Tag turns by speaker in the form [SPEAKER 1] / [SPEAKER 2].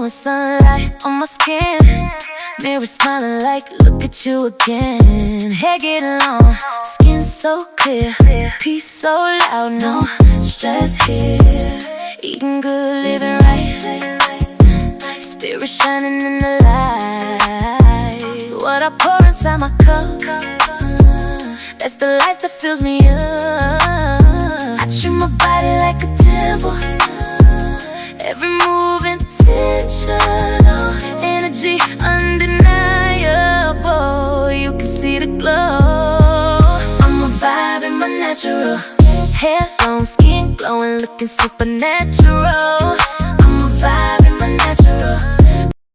[SPEAKER 1] glowing sunlight on my skin. Mirror smiling like, look at you again. Hair getting long, skin so clear, peace so loud, no stress here. Eating good, living right, spirit shining in the light. What I pour inside my cup, that's the life that fills me up. I treat my body like a temple, every move intentional, energy undeniable. You can see the glow. I'm a vibe in my natural, hair long, skin glowing, looking supernatural. I'm a vibe